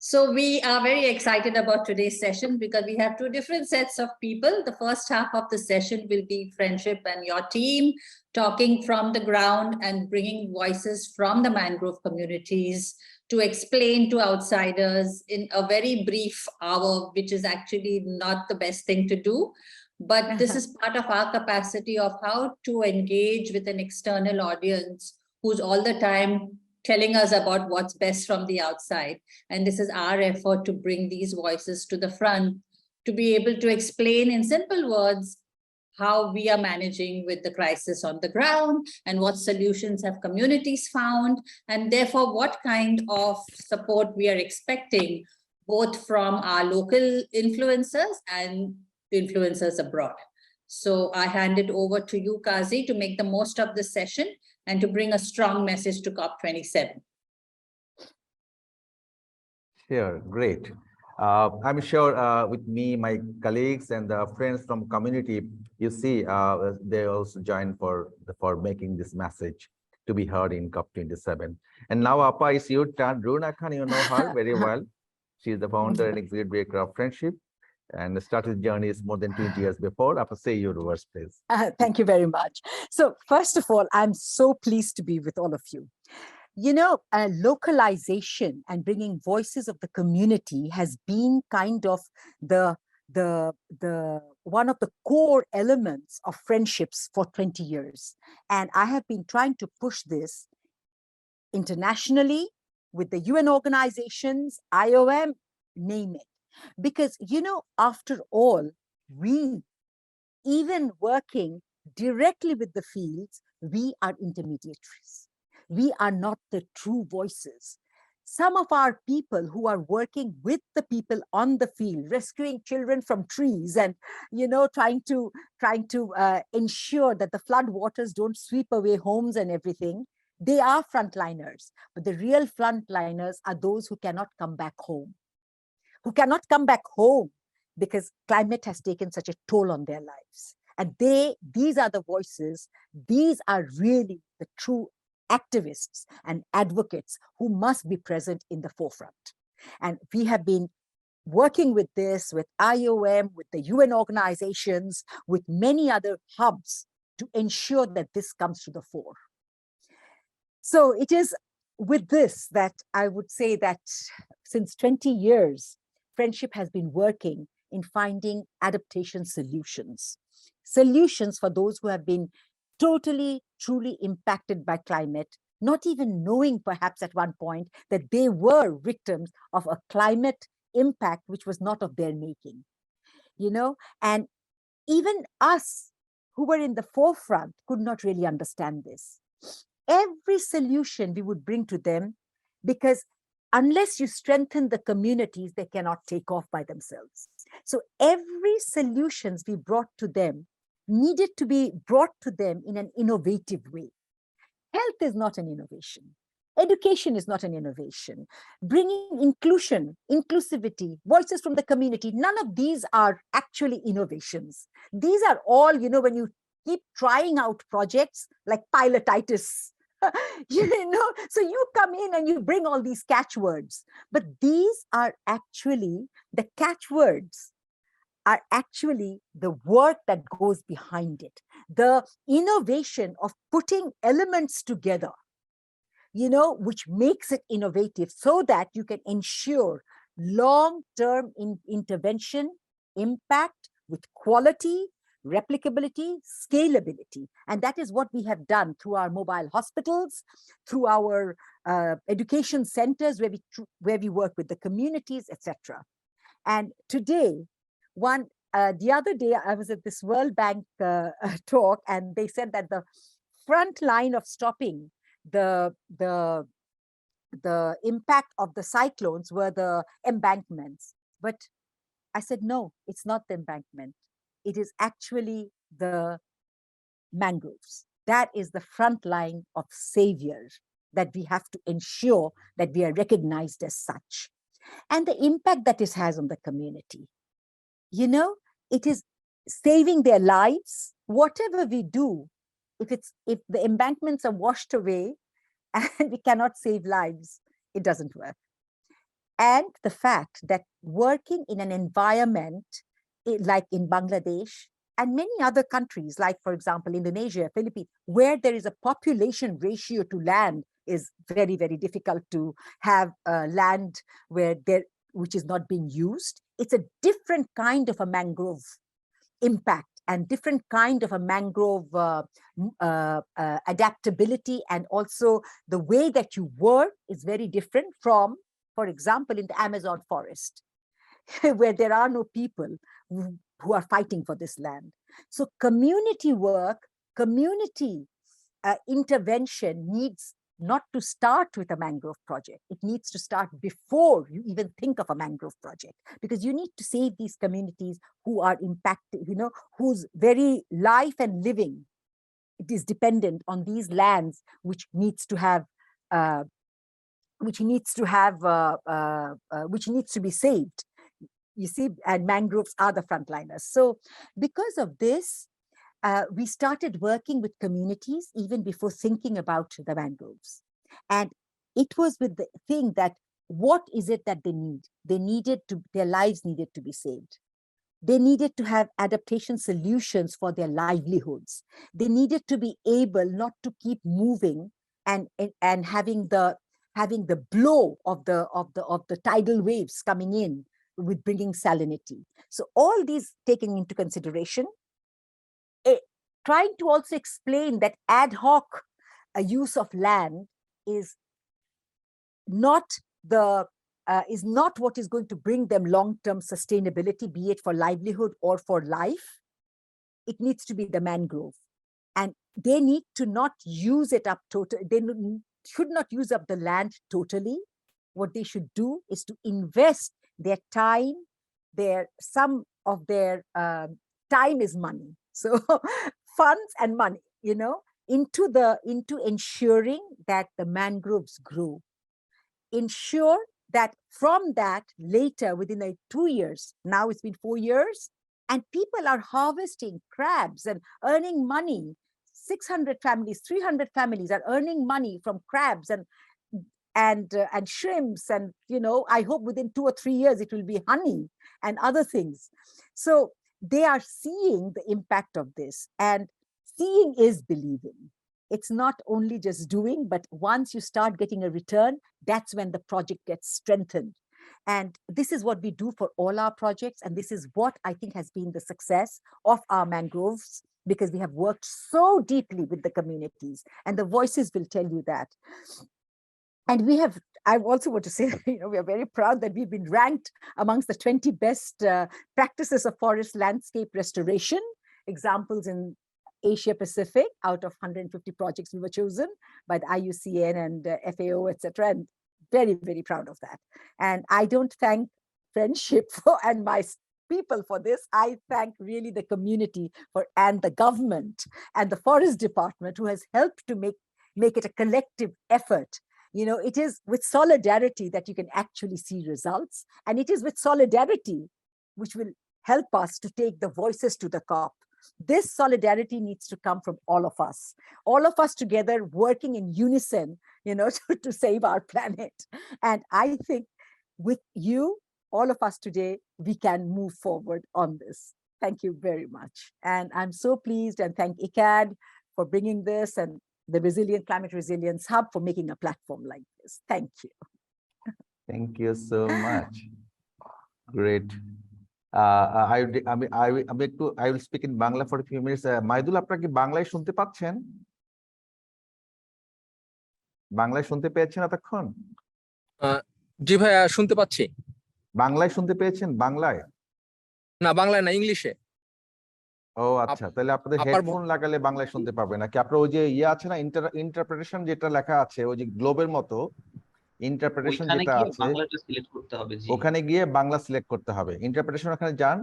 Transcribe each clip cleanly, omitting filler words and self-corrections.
So we are very excited about today's session because we have two different sets of people. The first half of the session will be Friendship and your team talking from the ground and bringing voices from the mangrove communities to explain to outsiders in a very brief hour, which is actually not the best thing to do. But this is part of our capacity of how to engage with an external audience who's all the time telling us about what's best from the outside. And this is our effort to bring these voices to the front, to be able to explain in simple words how we are managing with the crisis on the ground and what solutions have communities found, and therefore what kind of support we are expecting, both from our local influencers and influencers abroad. So I hand it over to you, Kazi, to make the most of this session and to bring a strong message to COP27. Sure, great. I'm sure with me, my colleagues and the friends from community, you see, they also join for making this message to be heard in COP27. And now, Appa, is your turn. Runa Khan, you know her very well. She is the founder and executive director of Friendship, and started journey is more than 20 years before. Appa, say your words, please. Thank you very much. So first of all, I'm so pleased to be with all of you. You know, localization and bringing voices of the community has been kind of the one of the core elements of friendships for 20 years. And I have been trying to push this internationally with the UN organizations, IOM, name it. Because, you know, after all, we, even working directly with the fields, we are intermediaries. We are not the true voices. Some of our people who are working with the people on the field, rescuing children from trees and, you know, trying to ensure that the flood waters don't sweep away homes and everything, they are frontliners. But the real frontliners are those who cannot come back home. Who cannot come back home because climate has taken such a toll on their lives. And these are the voices, these are really the true activists and advocates who must be present in the forefront. And we have been working with this, with IOM, with the UN organizations, with many other hubs to ensure that this comes to the fore. So it is with this that I would say that since 20 years, Friendship has been working in finding adaptation solutions. Solutions for those who have been totally, truly impacted by climate, not even knowing perhaps at one point that they were victims of a climate impact which was not of their making. You know, and even us who were in the forefront could not really understand this. Every solution we would bring to them, because unless you strengthen the communities, they cannot take off by themselves. So every solutions we brought to them needed to be brought to them in an innovative way. Health is not an innovation. Education is not an innovation. Bringing inclusion, inclusivity, voices from the community, none of these are actually innovations. These are all, you know, when you keep trying out projects like pilotitis, you know, so you come in and you bring all these catchwords, but these are actually the catchwords are actually the work that goes behind it, the innovation of putting elements together, you know, which makes it innovative so that you can ensure long-term intervention, impact with quality, replicability, scalability. And that is what we have done through our mobile hospitals, through our education centers where we work with the communities, etc. And today, the other day, I was at this World Bank talk, and they said that the front line of stopping the impact of the cyclones were the embankments. But I said, no, it's not the embankment. It is actually the mangroves. That is the front line of savior that we have to ensure that we are recognized as such. And the impact that it has on the community. You know, it is saving their lives. Whatever we do, if the embankments are washed away and we cannot save lives, it doesn't work. and the fact that working in an environment like in Bangladesh and many other countries, like, for example, Indonesia, Philippines, where there is a population ratio to land, is very, very difficult to have land which is not being used. It's a different kind of a mangrove impact and different kind of a mangrove adaptability, and also the way that you work is very different from, for example, in the Amazon forest, where there are no people who are fighting for this land. So community work, community intervention needs not to start with a mangrove project. It needs to start before you even think of a mangrove project, because you need to save these communities who are impacted, whose very life and living, it is dependent on these lands, which needs to be saved. You see, and mangroves are the frontliners. So because of this, we started working with communities even before thinking about the mangroves. And it was with the thing that, what is it that they need? Their lives needed to be saved. They needed to have adaptation solutions for their livelihoods. They needed to be able not to keep moving and having the blow of the tidal waves coming in with bringing salinity. So all these taken into consideration, trying to also explain that ad hoc use of land is not what is going to bring them long-term sustainability, be it for livelihood or for life. It needs to be the mangrove, and they need to not use it up totally. They should not use up the land totally. What they should do is to invest their time, some of their time is money. So funds and money, into ensuring that the mangroves grow. Ensure that from that later, within 2 years, now it's been 4 years, and people are harvesting crabs and earning money. 600 families, 300 families are earning money from crabs and shrimps, and I hope within 2 or 3 years it will be honey and other things. So they are seeing the impact of this, and seeing is believing. It's not only just doing, but once you start getting a return, that's when the project gets strengthened. And this is what we do for all our projects, and this is what I think has been the success of our mangroves, because we have worked so deeply with the communities, and the voices will tell you that. And I also want to say, we are very proud that we've been ranked amongst the 20 best practices of forest landscape restoration examples in Asia Pacific. Out of 150 projects, we were chosen by the IUCN and FAO, etc. And very, very proud of that. And I don't thank Friendship and my people for this. I thank really the community and the government and the forest department, who has helped to make it a collective effort. It is with solidarity that you can actually see results. And it is with solidarity which will help us to take the voices to the COP. This solidarity needs to come from all of us together working in unison, to save our planet. And I think with you, all of us today, we can move forward on this. Thank you very much. And I'm so pleased, and thank ICAD for bringing this, and the Climate Resilience Hub for making a platform like this. Thank you. Thank you so much. Great. I will speak in Bangla for a few minutes. Mydul, আপনারা কি বাংলায় শুনতে পাচ্ছেন? বাংলায় শুনতে পেয়েছেন এতক্ষণ? জি ভাইয়া, শুনতে পাচ্ছি। বাংলায় শুনতে পেয়েছেন? বাংলায় না, বাংলায় না, ইংলিশে। ও আচ্ছা, তাহলে আপনাদের হেডফোন লাগালে বাংলায় শুনতে পারবেন নাকি? আপনার ওই যে আছে না, ইন্টারপ্রিটেশন যেটা লেখা আছে, ওই যে গ্লোবের মতো ইন্টারপ্রিটেশন যেটা আছে, বাংলাটা সিলেক্ট করতে হবে। জি, ওখানে গিয়ে বাংলা সিলেক্ট করতে হবে। ইন্টারপ্রিটেশন ওখানে যান,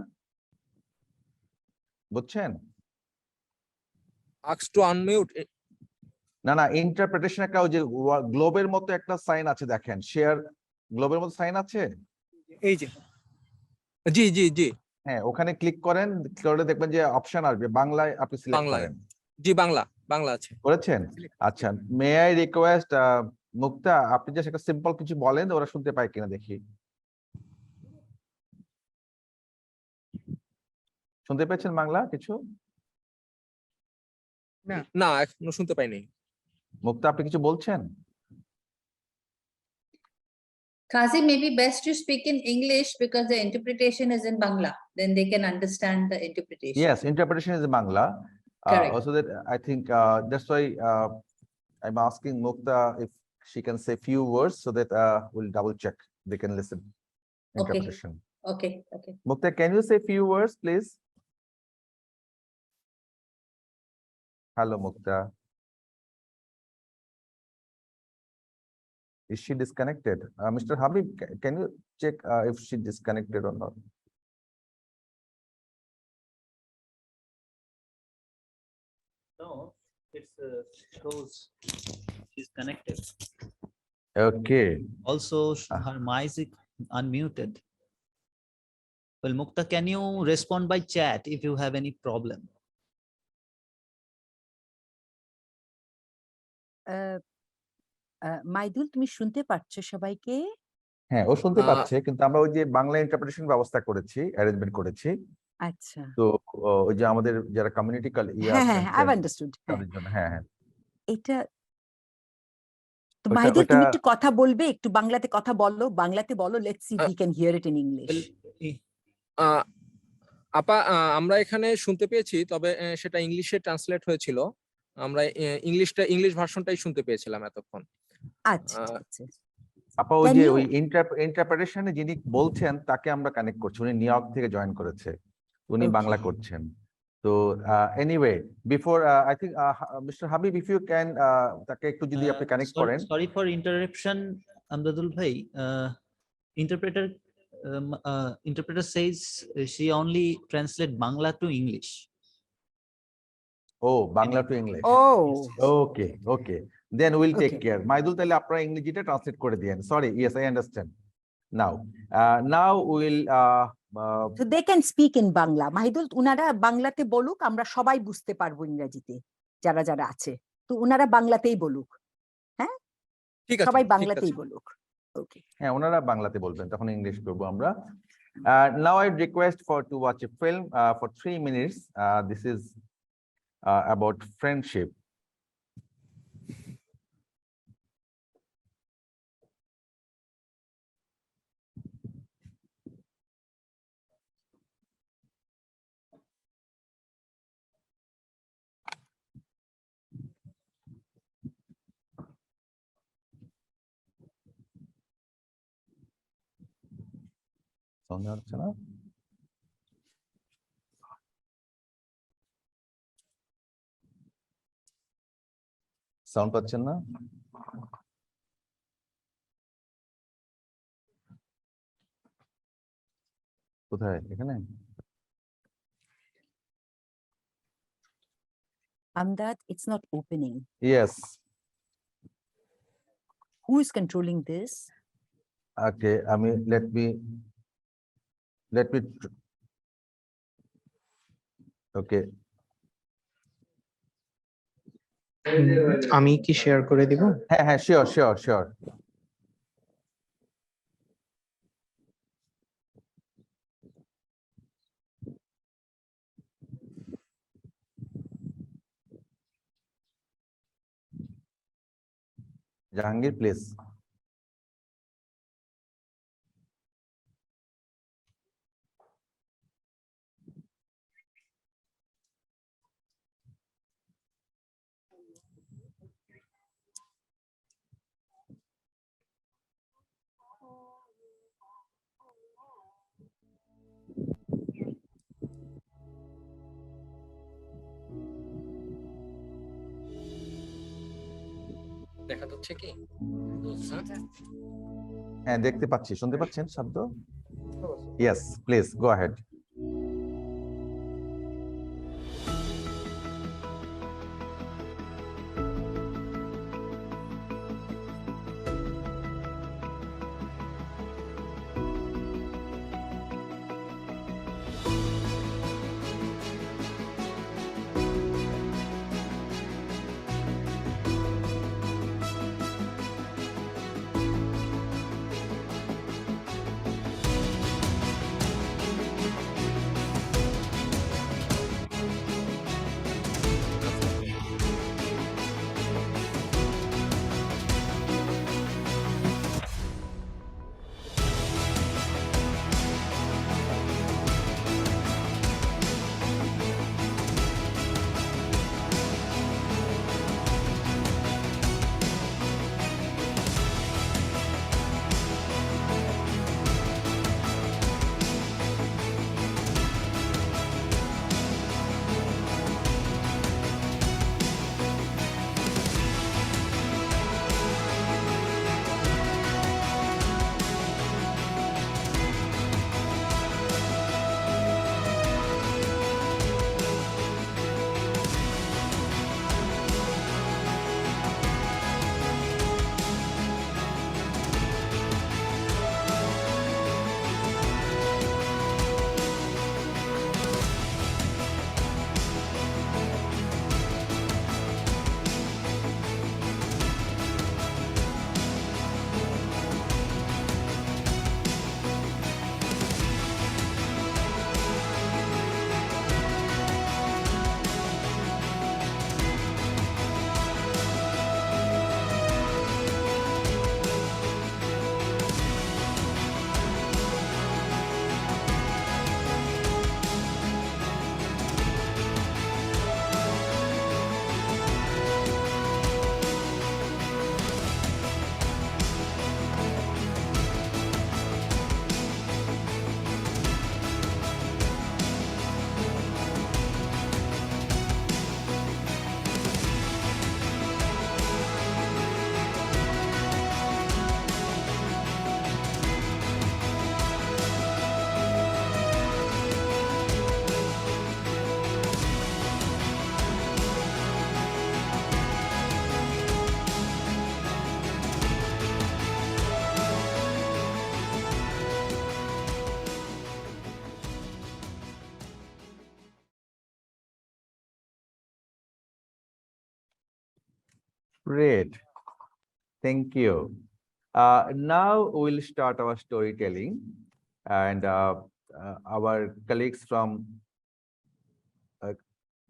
বুঝছেন? Ask two unmute. না, ইন্টারপ্রিটেশন একটা ওই যে গ্লোবের মতো একটা সাইন আছে, দেখেন, শেয়ার গ্লোবের মতো সাইন আছে, এই যে। জি জি জি, হ্যাঁ, ওখানে ক্লিক করেন, করলে দেখবেন যে অপশন আসবে বাংলায়, আপনি সিলেক্ট করেন। জি, বাংলা আছে। করেছেন? আচ্ছা, মে আই রিকোয়েস্ট মুক্তা, আপনি জাস্ট একটা সিম্পল কিছু বলেন, ওরা শুনতে পায় কিনা দেখি। শুনতে পেয়েছেন বাংলা কিছু? না এখনো শুনতে পাইনি। মুক্তা, আপনি কিছু বলছেন? Kazi, maybe best to speak in English because the interpretation is in Bangla. Then they can understand the interpretation. Yes, interpretation is in Bangla. Correct. Also that I think that's why I'm asking Mukta if she can say few words so that we'll double check. They can listen. Interpretation. Okay. Mukta, can you say few words, please? Hello, Mukta. Is she disconnected? Mr. Habib, can you check if she disconnected or not? No, it shows she's connected. Okay. Also, her mic is unmuted. Well, Mukta, can you respond by chat if you have any problem? Maidul, তুমি শুনতে পাচ্ছ সবাইকে? হ্যাঁ, ও শুনতে আহ, পাচ্ছে, কিন্তু আমরা ওই যে বাংলা ইন্টারপ্রিটেশন ব্যবস্থা করেছি, অ্যারেঞ্জমেন্ট করেছি। আচ্ছা, তো ওই যে আমাদের যারা কমিউনিটি হ্যাঁ, আই আন্ডারস্টুড। তাদের জন্য, হ্যাঁ। এটা তো ওটা- মাইদুল, তুমি ওটা- একটু কথা বলবে, একটু বাংলাতে কথা বলো, let's see we can here it in English. Well, আপা আমরা এখানে শুনতে পেয়েছি, তবে সেটা ইংলিশে ট্রান্সলেট হয়েছিল। আমরা ইংলিশ ভার্সনটাই শুনতে পেয়েছিলাম এতক্ষণ। আচ্ছা, ঠিক আছে। আপা ওই Can যে you- ওই ইন্টারপ্রিটেশনে যিনি বলছেন তাকে আমরা কানেক্ট করছি, উনি নিউ ইয়র্ক থেকে জয়েন করেছে, উনি Okay. বাংলা করছেন। তো anyway, before I think mister Habib, if you can তাকে একটু যদি আপনি কানেক্ট করেন। sorry for interruption, Amdadul bhai. Interpreter says she only translate Bangla to English. Oh, Bangla to English. Oh, okay, then will take Okay. Care. Maidul, তাহলে আপনারা ইংরেজিটা translate করে দিয়েন। Sorry, yes, I understand now will so they can speak in Bangla. Mahidul, উনারা বাংলাতে বলুক, আমরা সবাই বুঝতে পারবো ইংরেজিতে, যারা যারা আছে। তো উনারা বাংলাতেই বলুক, ঠিক আছে, সবাই ঠিক বাংলাতেই আছে। বলুক। ওকে, হ্যাঁ, ওনারা বাংলাতে বলবেন, তখন ইংলিশ করবো আমরা। Now I request for to watch A film for 3 minutes. This is about friendship. শোনা যাচ্ছে না? সাউন্ড পাচ্ছেন না? কোথায়? এখানে? Amdad, it's not opening. Yes. Who is controlling this? Okay, I mean, let me okay. আমি কি শেয়ার করে দিব? হ্যাঁ, sure. Jahangir, please. দেখা যাচ্ছে কি? হ্যাঁ, দেখতে পাচ্ছি, শুনতে পাচ্ছেন শব্দ? Yes, please go ahead. Great. Thank you. Now we'll start our storytelling, and our colleagues from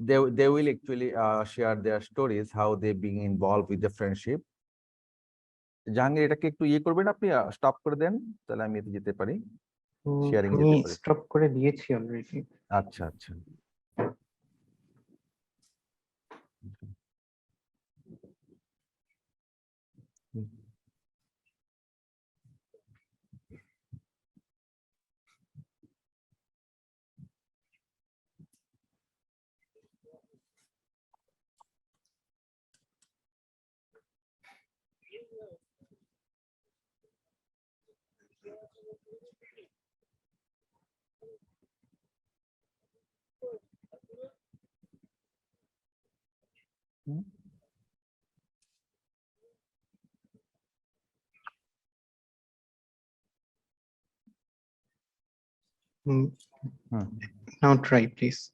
they will actually share their stories how they being involved with the friendship. Jahangir এটাকে একটু ইয়ে করবেন আপনি স্টপ করে দেন তাহলে আমি এতে যেতে পারি শেয়ারিং আমি যেতে পারি স্টপ করে দিয়েছি অলরেডি আচ্ছা আচ্ছা Now try, please.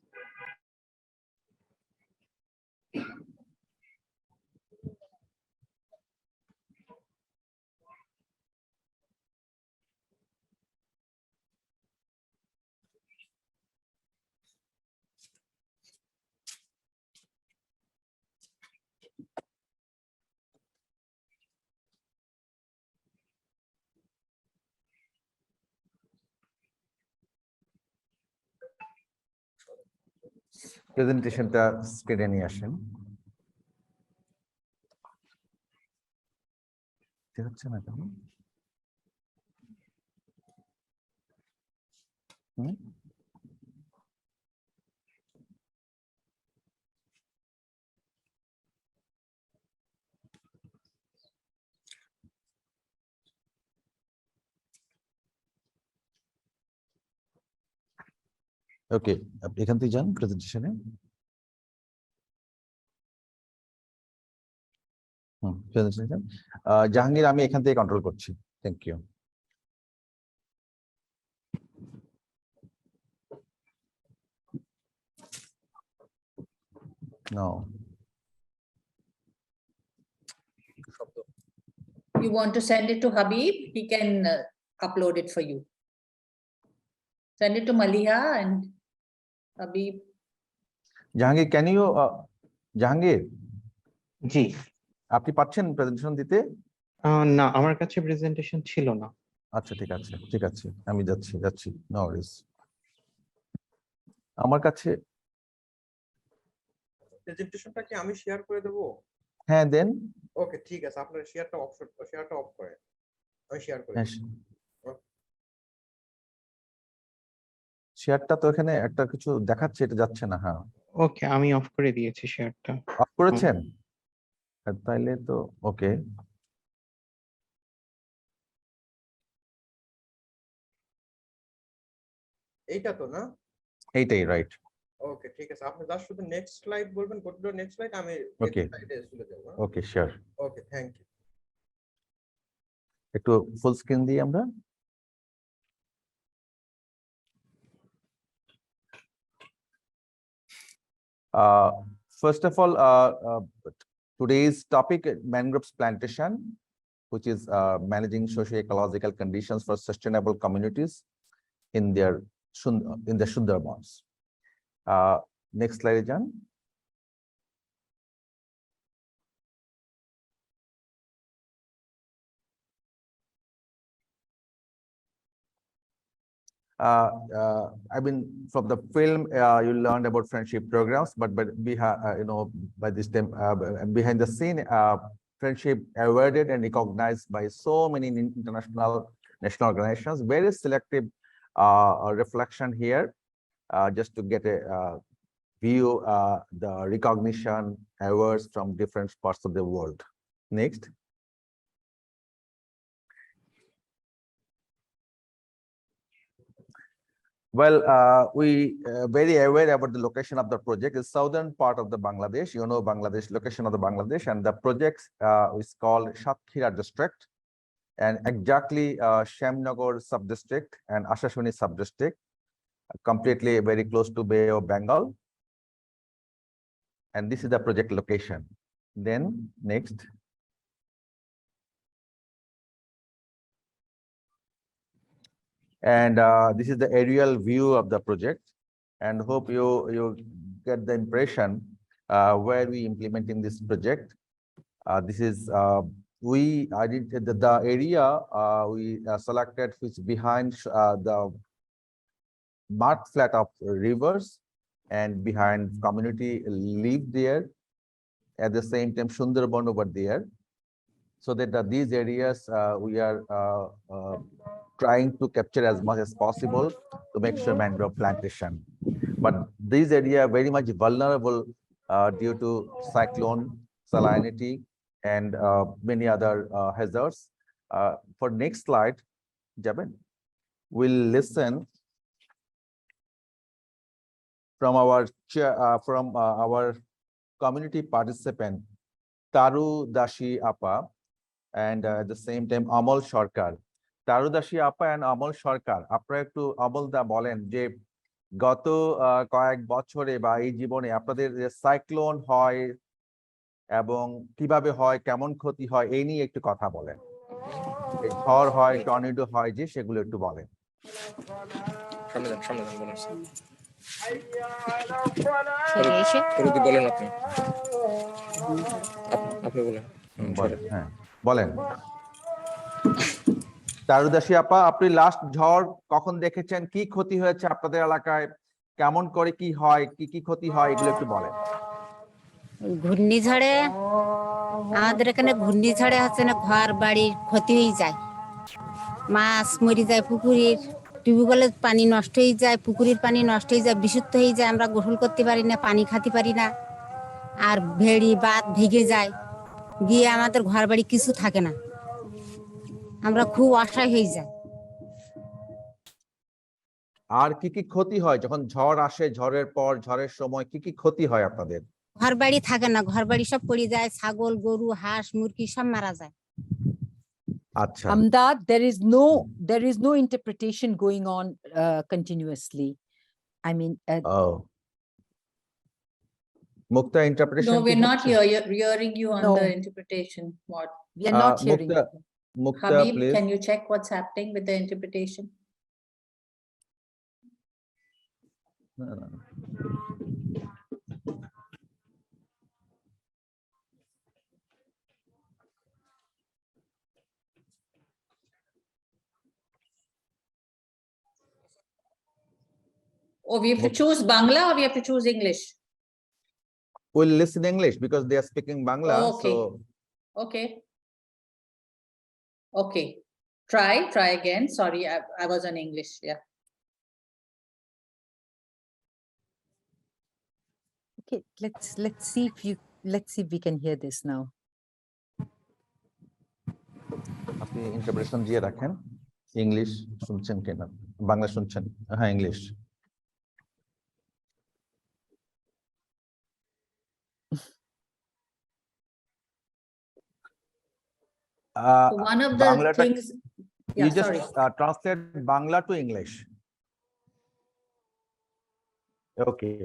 প্রেজেন্টেশনটা স্ক্রিনে নিয়ে আসেন ঠিক আছে না কেন ওকে আপনি এখান থেকে যান প্রেজেন্টেশনে প্রেজেন্টেশন জাহাঙ্গীর আমি এখান থেকে কন্ট্রোল করছি thank you No. You want to send it to Habib? He can upload it for you. Send it to Maliha and Habib. Jahangir can you Jahangir ji আপনি পাচ্ছেন প্রেজেন্টেশন দিতে না আমার কাছে প্রেজেন্টেশন ছিল না আচ্ছা ঠিক আছে আমি যাচ্ছি নো ওয়ারিস আমার কাছে প্রেজেন্টেশনটা কি আমি শেয়ার করে দেব হ্যাঁ দেন ওকে ঠিক আছে আপনার শেয়ারটা অফ করে আমি শেয়ার করে শেয়ারটা তো এখানে একটা কিছু দেখাচ্ছে এটা যাচ্ছে না হ্যাঁ ওকে আমি অফ করে দিয়েছি শেয়ারটা অফ করেছেন তাইলে তো ওকে এইটা তো না এইটাই রাইট ওকে ঠিক আছে আপনি জাস্ট শুধু নেক্সট স্লাইড বলবেন গো টু নেক্সট স্লাইড আমি ওকে স্লাইডে চলে যাব okay sure okay thank you একটু ফুল স্ক্রিন দিই আমরা first of all today's topic mangroves plantation which is managing socio-ecological conditions for sustainable communities in the Sundarbans. Next slide, Jan. I mean, from the film, you learned about friendship programs, but by this time, behind the scene, friendship awarded and recognized by so many international national organizations. Very selective reflection here, just to get a view the recognition awards from different parts of the world. Next. Well, we very aware about the location of the project is southern part of the Bangladesh. You know Bangladesh location of the Bangladesh, and the project is called Satkhira district, and exactly Shamnagar sub-district and Ashashuni sub-district, completely very close to Bay of Bengal. And this is the project location. Then next. And this is the aerial view of the project, and hope you get the impression where we implementing this project. This is the area we selected, which behind the mud flat of rivers, and behind community live there. At the same time, Sundarban over there, so that these areas we are trying to capture as much as possible to make sure mangrove plantation. But these areas are very much vulnerable due to cyclone, salinity, and many other hazards. For next slide, Jaben, we'll listen from our community participant, Taru Dashi Apa, and at the same time Amol Sarkar. Taru Dashi Apa and Amol Sarkar, আপনারা একটু অমল দা বলেন যে গত কয়েক বছরে বা এই জীবনে আপনাদের যে সাইক্লোন হয় এবং কিভাবে হয়, কেমন ক্ষতি হয়, এই নিয়ে একটু কথা বলেন। এই ঝড় হয়, টর্নেডো হয়, যে সেগুলো একটু বলেন। সামনে যান বলেন। বলেন আপনি বলেন। হ্যাঁ বলেন। তারুদাসী আপা, আপনি লাস্ট ঝড় কখন দেখেছেন, কি ক্ষতি হয়েছে আপনাদের এলাকায়, কেমন করে কি হয়, কি ক্ষতি হয়, এগুলো একটু বলেন। ঘূর্ণিঝড়ে আমাদের এখানে ঘূর্ণিঝড়ে হচ্ছে না ঘর বাড়ি ক্ষতি হয়ে যায়, মাছ মরে যায়, পুকুরের টিউবওয়েলের পানি নষ্ট হয়ে যায়, পুকুরের পানি নষ্ট হয়ে যায়, বিশুদ্ধ হয়ে যায়, আমরা গোসল করতে পারি না, পানি খেতে পারি না, আর ভেড়ি বাঁধ ভিগে যায়, গিয়ে আমাদের ঘর বাড়ি কিছু থাকে না, আমরা খুব অসহায় হয়ে যাই। আর কি ক্ষতি হয় যখন ঝড় আসে, ঝড়ের পর ঝড়ের সময় কি ক্ষতি হয় আপনাদের? ঘর বাড়ি থাকে না, ঘর বাড়ি সব পড়ে যায়, ছাগল গরু হাঁস মুরগি সব মারা যায়। আচ্ছা, Amdad, there is no interpretation going on continuously. I mean, Mukta, interpretation? No, we're not hearing you on the interpretation. What? We are not hearing. Mukta, Habib, please. can you check what's happening with the interpretation? No. Or we have to choose Bangla or we have to choose English? We'll listen English because they are speaking Bangla. Okay. So Okay. Try again. Sorry, I was on English. Yeah. Okay, let's see if we can hear this now. আপনি ইন্টারপ্রেশন দিয়ে রাখেন, English শুনছেন কিনা, বাংলা শুনছেন? হ্যাঁ, English. One of the things, you just translate Bangla to English. Okay.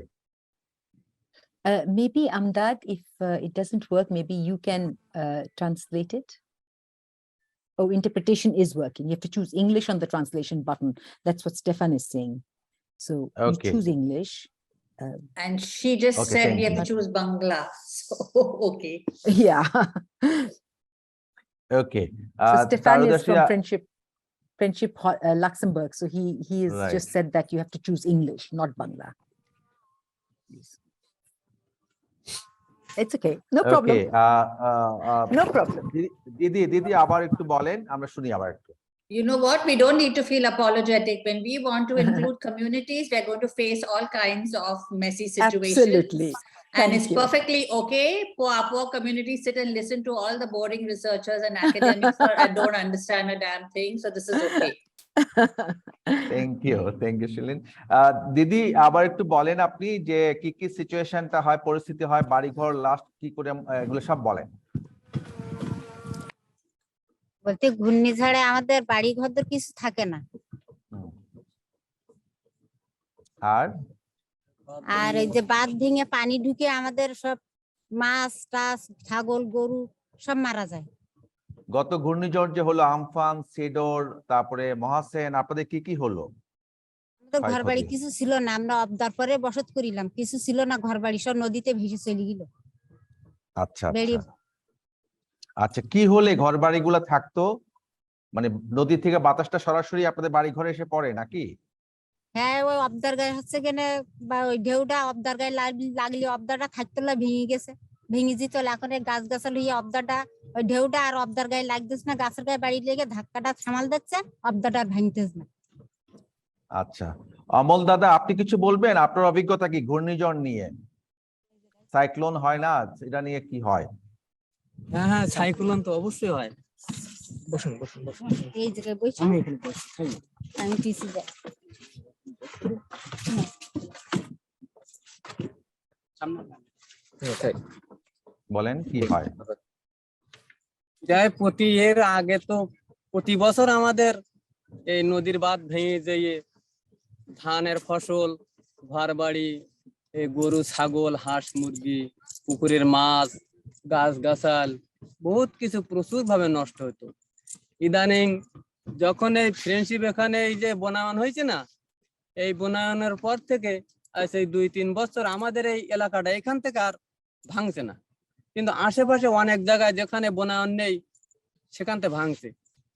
Maybe Amdad, if it doesn't work, maybe you can translate it. Oh, interpretation is working. You have to choose English on the translation button. That's what Stefan is saying. So you choose English. And she just said we have to choose Bangla. So, okay. Yeah. Okay. So Stefan is from Friendship Luxembourg. So he has just said that you have to choose English, not Bangla. It's okay. No problem. Okay. No problem. Didi আবার একটু বলেন, আমরা শুনি আবার একটু। You know what? We don't need to feel apologetic. When we want to include communities, we're going to face all kinds of messy situations. Absolutely. And it's perfectly okay for our poor community sit and listen to all the boring researchers and academics and don't understand a damn thing. So this is okay. Thank you, Shilin. দিদি আবার একটু বলেন আপনি যে কি সিচুয়েশনটা হয়, পরিস্থিতি হয়, বাড়িঘর লাস্ট কি করে, এগুলো সব বলেন। বলতে ঘূর্ণিঝড়ে আমাদের বাড়ি ঘর কিছু থাকে না, আর এই যে বাঁধ ভেঙে পানি ঢুকে আমাদের সব মাছ টাছ ছাগল গরু সব মারা যায়। গত ঘূর্ণিঝড় যে হলো আমফান, সিডর, তারপরে মহাসেন, আপনাদের কি হলো? আমাদের ঘর বাড়ি ক্ষয়ক্ষতি? কিছু ছিল না, আমরা অবদার পরে বসত করিলাম, কিছু ছিল না, ঘর বাড়ি সব নদীতে ভেসে চলে গেল। আচ্ছা বেড়ি আচ্ছা আচ্ছা, কি হলে ঘর বাড়িগুলো থাকতো? মানে নদী থেকে বাতাসটা সরাসরি আপনাদের বাড়ি ঘরে এসে পড়ে নাকি? হ্যাঁ, ওই অবদার গায়ে হচ্ছে কেনে বা ওই ঢেউটা অবদার গায়ে লাগলি অবদারটা খাইতলা ভেঙে গেছে, ভেঙে যেত। এখন এই গাছ গাছালি অবদারটা ওই ঢেউটা আর অবদার গায়ে লাগতেছে না, গাছের গায়ে বাড়ি লেগে ধাক্কাটা সামাল দিচ্ছে, অবদারটা ভাঙতেছে না। আচ্ছা, অমল দাদা আপনি কিছু বলবেন? আপনার অভিজ্ঞতা কি ঘূর্ণিঝড় নিয়ে? সাইক্লোন হয় না, এটা নিয়ে কি হয়? হ্যাঁ হ্যাঁ, সাইক্লোন তো অবশ্যই হয়। বসুন বসুন বসুন। এই জায়গায় বসে আমি এখানে বসছি। আমি টিসি দেয়। বলেন কি হয়? যাই এর আগে তো প্রতি বছর আমাদের এই নদীর বাঁধ ভেঙে যেয়ে ধানের ফসল, ঘর বাড়ি, এই গরু ছাগল হাঁস মুরগি, পুকুরের মাছ, গাছ গাছাল বহুত কিছু প্রচুর ভাবে নষ্ট হতো। ইদানিং যখন এই ফ্রেন্ডশিপ এখানে এই যে বনায়ন হয়েছে না, এই বনায়নের পর থেকে আজ এই 2-3 বছর আমাদের এই এলাকাটা এখান থেকে আর ভাঙছে না, কিন্তু আশেপাশে অনেক জায়গায় যেখানে বনায়ন নেই সেখান থেকে ভাঙছে।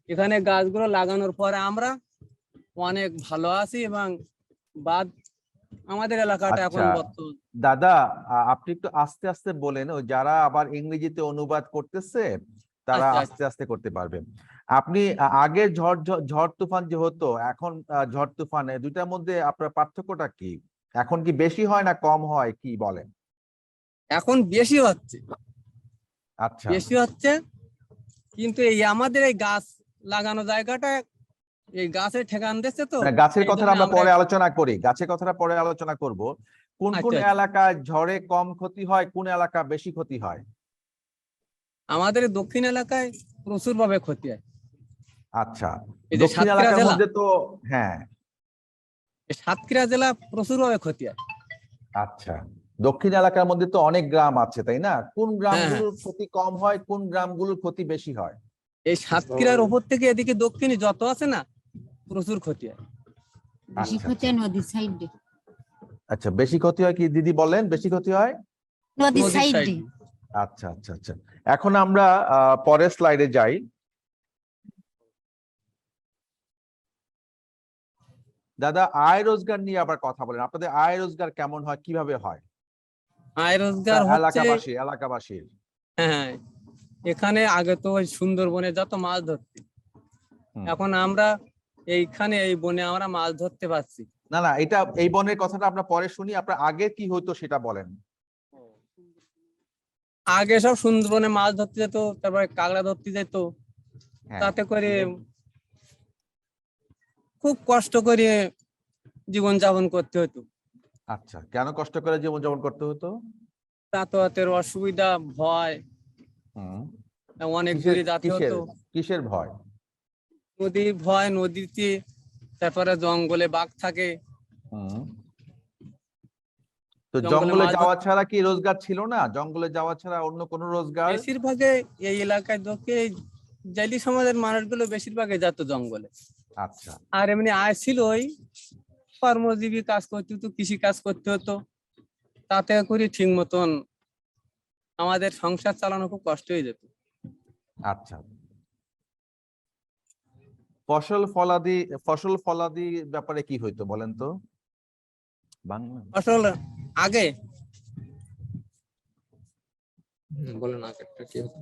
এখানে গাছগুলো লাগানোর পরে আমরা অনেক ভালো আছি এবং বাদ আমাদের এলাকাটা এখন আচ্ছা বর্তমান। দাদা, আপনি একটু আস্তে আস্তে বলেন, ও যারা আবার ইংরেজিতে অনুবাদ করতেছে তারা আচ্ছা, আস্তে আস্তে করতে পারবেন। আপনি আগে ঝড় তুফান যে হতো, এখন ঝড় তুফান, দুইটার মধ্যে আপনার পার্থক্যটা কি? এখন কি বেশি হয় না কম হয়, কি বলেন? এখন বেশি হচ্ছে, আচ্ছা বেশি হচ্ছে, কিন্তু এই আমাদের এই গাছ লাগানো জায়গাটা এই গাছের ঠেকান দিচ্ছে তো। গাছের এই কথা জন্য আমরা আমরা পরে আলোচনা করি, গাছের কথাটা পরে আলোচনা করব। কোন কোন আচ্ছা, আচ্ছা। এলাকায় ঝড়ে কম ক্ষতি হয়, কোন এলাকা বেশি ক্ষতি হয়? আমাদের এই দক্ষিণ এলাকায় প্রচুর ভাবে ক্ষতি হয়। আচ্ছা, এই যে দক্ষিণ সাতক্ষীরা এলাকার জেলা, মধ্যে তো হ্যাঁ। এই সাতক্ষীরা জেলা প্রচুর ভাবে ক্ষতি হয়। আচ্ছা, দক্ষিণ এলাকার মধ্যে তো অনেক গ্রাম আছে তাই না? কোন হ্যাঁ, হ্যাঁ। গ্রামগুলোর ক্ষতি কম হয়, কোন গ্রামগুলোর ক্ষতি বেশি হয়? এই সাতক্ষীরার উপর থেকে এদিকে দক্ষিণে যত আছে না, প্রচুর ক্ষতি হয়। বেশি আচ্ছা, ক্ষতি হয় নদীর সাইডে। আচ্ছা, বেশি ক্ষতি হয় কি দিদি বলেন? বেশি ক্ষতি হয় নদীর নদীর সাইডে। সাইডে। আচ্ছা আচ্ছা আচ্ছা, এখন আমরা পরের স্লাইডে যাই। দাদা, আয় রোজগার নিয়ে আবার কথা বলেন। আপনাদের আয় রোজগার কেমন হয়, কিভাবে হয়? আয় রোজগার হচ্ছে, এলাকাবাসীর হ্যাঁ, এখানে আগে তো ওই সুন্দরবনে যত মাছ ধরতে, হুম। এখন আমরা এইখানে এই বনে আমরা মাছ ধরতে পারছি। না না, এটা এই বনের কথাটা আমরা পরে শুনি। আপনার আগে কি হতো সেটা বলেন। আগে সব সুন্দরবনে মাছ ধরতে যেত, তারপরে কাঁকড়া ধরতে যেত, হ্যাঁ, তাতে করে খুব কষ্ট করে জীবন যাপন করতে হতো। আচ্ছা, কেন কষ্ট করে জীবনযাপন করতে হতো? যাতায়াতের অসুবিধা, ভয়, হুম। অনেক দূরে যেতে কিসের হতো। কিসের ভয়? নদীর ভয়, নদীতে, তারপরে জঙ্গলে বাঘ থাকে। হুম। তো জঙ্গলে জঙ্গলে মাছ যাওয়া ছাড়া কি রোজগার ছিল না? জঙ্গলে যাওয়া ছাড়া অন্য কোনো রোজগার? বেশিরভাগে এই এলাকায় জালি সমাজের মানুষগুলো বেশিরভাগে যেত জঙ্গলে। আচ্ছা আর এমনি আয় ছিল ওই কর্মজীবী কাজ করতে হতো, কৃষি কাজ করতে হতো, তাতে করে ঠিক মতন আমাদের সংসার চালানো খুব কষ্ট হয়ে যেত। আচ্ছা, ফসল ফলাদি ব্যাপারে কি হইতো বলেন তো বাংলা? ফসল আগে বলেন, আগেরটা কি হতো?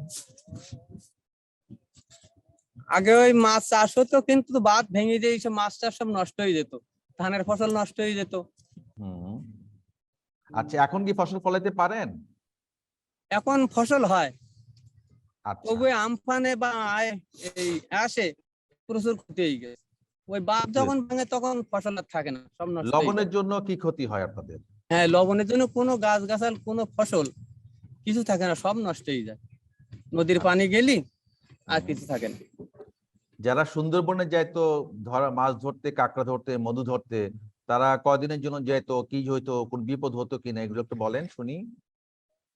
আগে ওই মাছ চাষ হতো, কিন্তু বাঁধ ভেঙে দিয়ে সব মাছ চাষ সব নষ্ট হয়ে যেত, ধানের ফসল নষ্ট হয়ে যেত। হুম। আচ্ছা, এখন কি ফসল ফলাইতে পারেন? এখন ফসল হয়, আচ্ছা, তবু আমফানে বা আয় এই আসে প্রচুর ক্ষতি হয়ে গেছে। ওই বাঁধ যখন ভাঙে তখন ফসল আর থাকে না, সব নষ্ট হয়ে যায়। লবণের জন্য কি ক্ষতি হয় আপনাদের? হ্যাঁ, লবণের জন্য কোনো গাছ গাছাল কোনো ফসল কিছু থাকে না, সব নষ্ট হয়ে যায়। নদীর পানি গেলি আর কিছু থাকে না। যারা সুন্দরবনে যাইতো মাছ ধরতে, কাঁকড়া ধরতে, মধু ধরতে, তারা কয়দিনের জন্য যাইতো, কি হইতো, কোন বিপদ হতো কিনা, এগুলো একটু বলেন শুনি।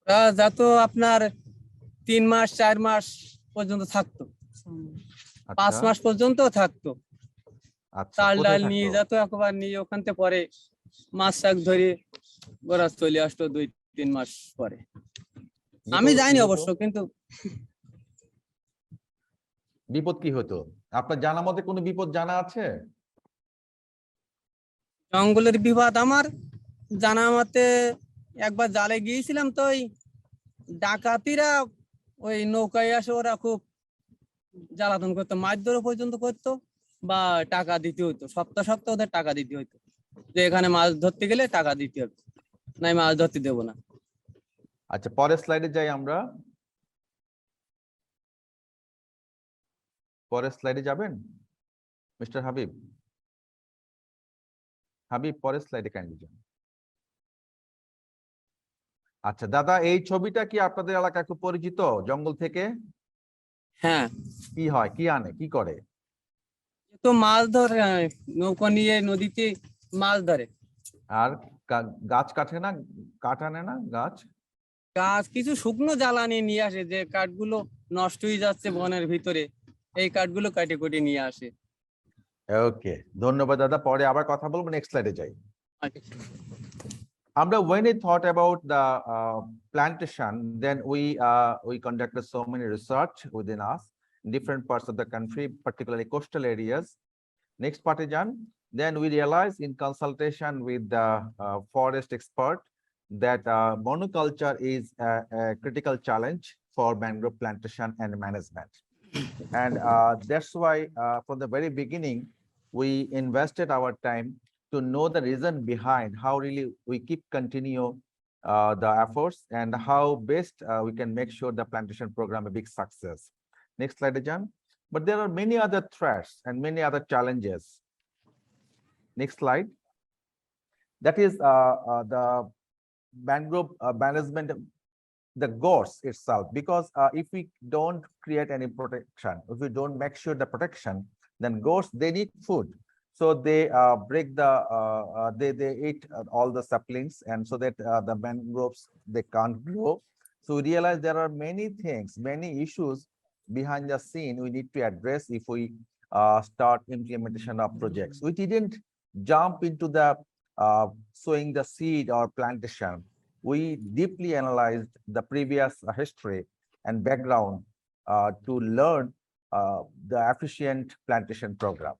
যত আপনার 3 মাস 4 মাস পর্যন্ত থাকতো, 5 আচ্ছা মাস পর্যন্ত থাকতো। আচ্ছা, চাল কোথায় ডাল নিয়ে থাকতো? যেত, একবার নিয়ে ওখান থেকে পরে মাছ শাক ধরে ওরা চলে আসতো 2-3 মাস পরে। আমি বিপদ কি যাইনি হতো? অবশ্য, কিন্তু বিপদ কি হতো আপনার জানা মতে? কোনো বিপদ জানা আছে? জঙ্গলের বিবাদ আমার জানা মতে একবার জালে গিয়েছিলাম, তো ওই ডাকাতিরা ওই নৌকায় আসে, ওরা খুব জ্বালাতন করতো, মারধর পর্যন্ত করতো, বা টাকা দিতে হতো, সপ্তাহ সপ্তাহ ওদের টাকা দিতে হতো, যে এখানে মাছ ধরতে গেলে টাকা দিতে হবে, নাই মাছ ধরতে দেবো না। আচ্ছা, পরের স্লাইডে যাই আমরা। পরের স্লাইডে যাবেন মিস্টার হাবিব? হাবিব, পরের স্লাইডে কাইন্ডলি যান। আচ্ছা দাদা, এই ছবিটা কি আপনাদের এলাকায় খুব পরিচিত? জঙ্গল থেকে হ্যাঁ, কি হয়, কি আনে, কি করে? তো মাছ ধরে, নৌকা নিয়ে নদীতে মাছ ধরে। আর গাছ কাটে না, কাঠ আনে না গাছ? গাছ কিছু শুকনো জ্বালানি নিয়ে আসে, যে কাঠগুলো নষ্ট হয়ে যাচ্ছে বনের ভিতরে, এই কাঠগুলো কাটে কুটে নিয়ে আসে। ওকে, ধন্যবাদ দাদা, পরে আবার কথা বলবো। নেক্সট স্লাইডে যাই আচ্ছা। আমরা। When we thought about the plantation, then we conducted so many research within us, different parts of the country, particularly coastal areas. Next part is done. Then we realized in consultation with the forest expert that monoculture is a critical challenge for mangrove plantation and management. And that's why from the very beginning, we invested our time to know the reason behind how really we keep continue the efforts and how best we can make sure the plantation program a big success. Next slide, John. But there are many other threats and many other challenges. Next slide. That is the mangrove management, the goals itself, because if we don't create any protection, if we don't make sure the protection, then goats, they need food, so they break the they eat all the saplings, and so that the mangroves, they can't grow. So we realize there are many things, many issues behind the scene we need to address if we start implementation of projects. We didn't jump into the sowing the seed or plantation. We deeply analyzed the previous history and background to learn the efficient plantation program.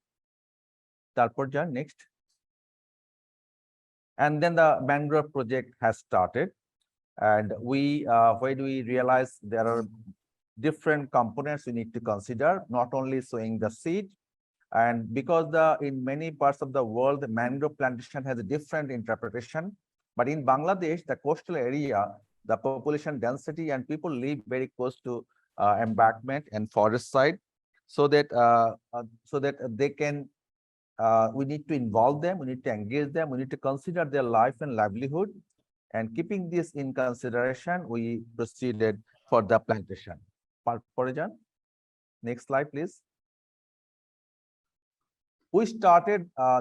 Tarpor Jan, next. And then the mangrove project has started. And when we realize there are different components we need to consider, not only sowing the seed, and because in many parts of the world, the mangrove plantation has a different interpretation. But in Bangladesh, the coastal area, the population density and people live very close to embankment and forest side, so that they can. We need to involve them. We need to engage them. We need to consider their life and livelihood. And keeping this in consideration, we proceeded for the plantation. Parijan, next slide, please. We started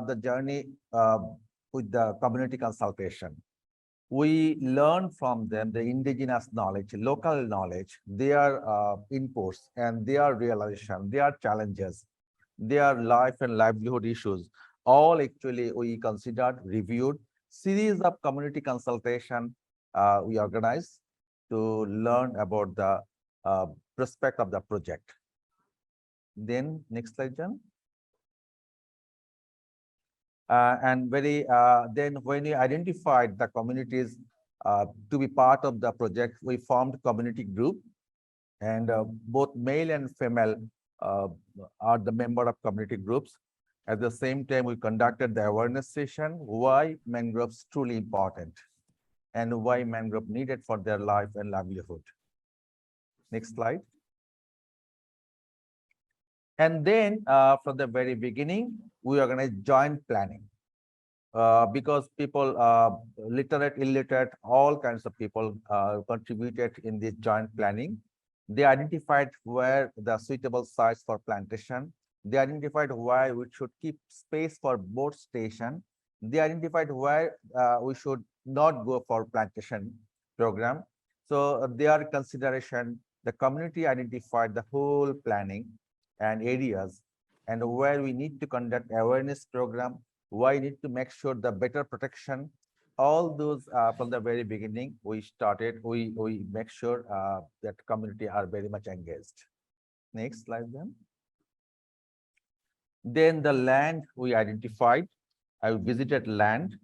the journey with the community consultation. We learned from them the indigenous knowledge, local knowledge, their inputs and their realization, their challenges, their life and livelihood issues. All actually we considered, reviewed. Series of community consultation we organized to learn about the prospect of the project. Then next slide, John. And then when we identified the communities to be part of the project, we formed community group, and both male and female are the member of community groups. At the same time, we conducted the awareness session, why mangroves truly important and why mangrove needed for their life and livelihood. Next slide. And then from the very beginning, we organized joint planning because people, literate, illiterate, all kinds of people contributed in this joint planning. They identified where the suitable sites for plantation. They identified why we should keep space for boat station. They identified why we should not go for plantation program. So their consideration, the community identified the whole planning and areas and where we need to conduct awareness program, why we need to make sure the better protection. All those from the very beginning, we make sure that community are very much engaged. Next slide then. Then the land we identified. I visited land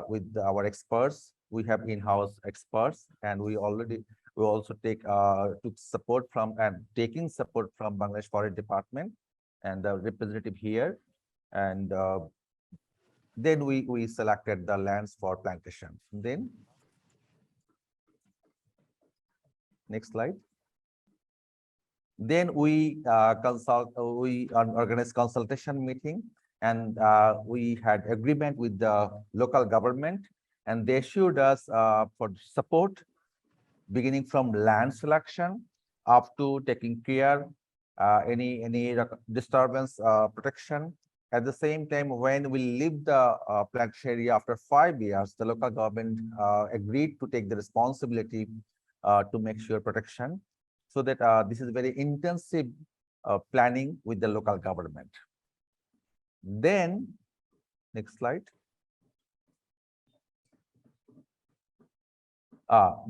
with our experts. We have in-house experts, and we also took support from and taking support from Bangladesh Forest Department and the representative here, and then we selected the lands for plantation. Then next slide. Then we organized consultation meeting, and we had agreement with the local government, and they assured us for support beginning from land selection up to taking care any disturbance protection. At the same time, when we leave the plantation area after 5 years, the local government agreed to take the responsibility to make sure protection. So that this is very intensive planning with the local government. Then, next slide.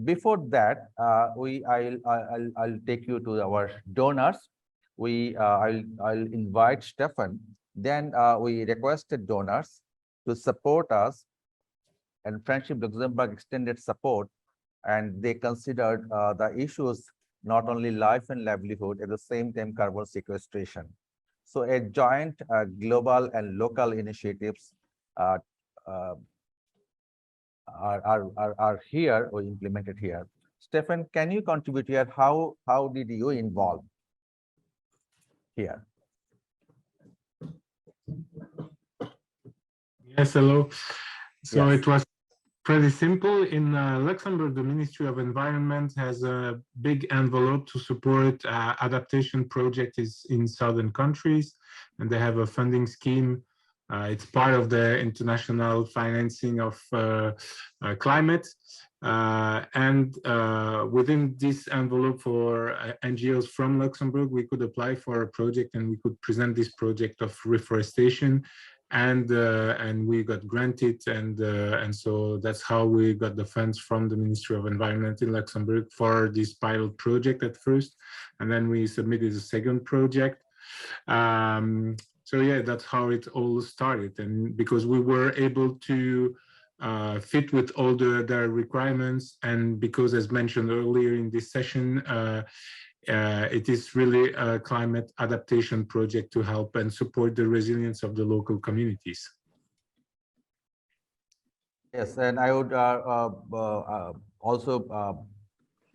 Before that, I'll take you to our donors. I'll invite Stefan. Then we requested donors to support us, and Friendship Luxembourg extended support, and they considered the issues not only life and livelihood, at the same time carbon sequestration. So a joint global and local initiatives are here or implemented here. Stefan, can you contribute here? How did you involve here? Yes, hello. So Yes. it was pretty simple. In Luxembourg, the Ministry of Environment has a big envelope to support adaptation projects in southern countries, and they have a funding scheme. It's part of the international financing of climate. And within this envelope for NGOs from Luxembourg, we could apply for a project, and we could present this project of reforestation. And we got granted, and so that's how we got the funds from the Ministry of Environment in Luxembourg for this pilot project at first, and then we submitted a second project. So yeah, that's how it all started, and because we were able to fit with all the requirements, and because, as mentioned earlier in this session, it is really a climate adaptation project to help and support the resilience of the local communities. Yes, and I would also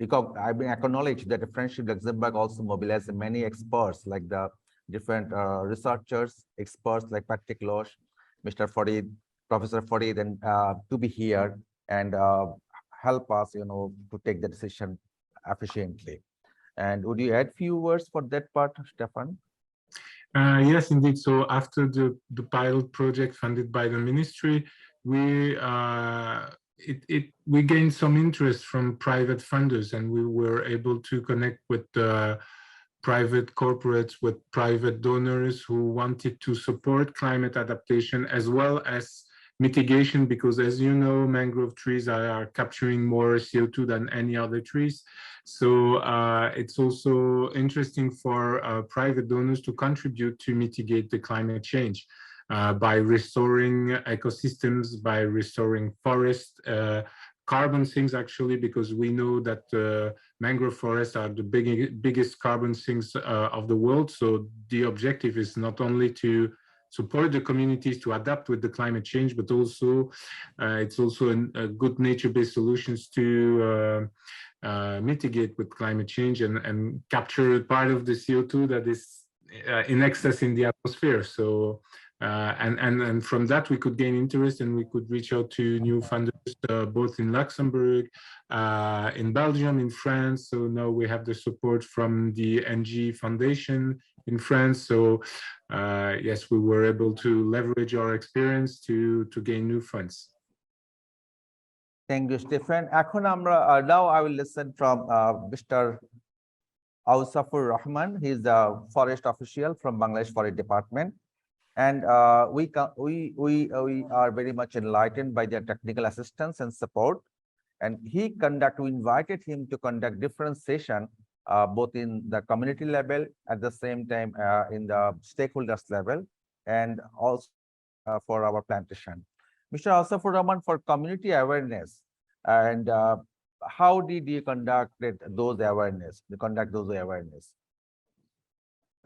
acknowledge that the Friendship Luxembourg also mobilized many experts, like the different researchers, experts like Patrick Losch, Mr. Farid, Professor Farid, and to be here and help us, to take the decision efficiently. And would you add few words for that part, Stefan? Yes, indeed. So after the pilot project funded by the ministry, we gained some interest from private funders, and we were able to connect with private corporates, with private donors who wanted to support climate adaptation as well as mitigation, because, as you know, mangrove trees are capturing more CO2 than any other trees. So it's also interesting for private donors to contribute to mitigate the climate change by restoring ecosystems, by restoring forests, carbon sinks, actually, because we know that mangrove forests are the biggest carbon sinks of the world. So the objective is not only to support the communities to adapt with the climate change, but also it's also a good nature-based solutions to mitigate with climate change and capture part of the CO2 that is in excess in the atmosphere. So and from that we could gain interest, and we could reach out to new funders both in Luxembourg, in Belgium, in France. So now we have the support from the NG Foundation in France. So yes, we were able to leverage our experience to gain new funds. Thank you, Stephen. এখন আমরা now I will listen from Mr. Ausafur Rahman. He is the forest official from Bangladesh Forest Department, and we are very much enlightened by their technical assistance and support. And we invited him to conduct different session, both in the community level, at the same time in the stakeholders level, and also for our plantation. Mr. Ausafur Rahman, for community awareness, and how did you conduct those awareness?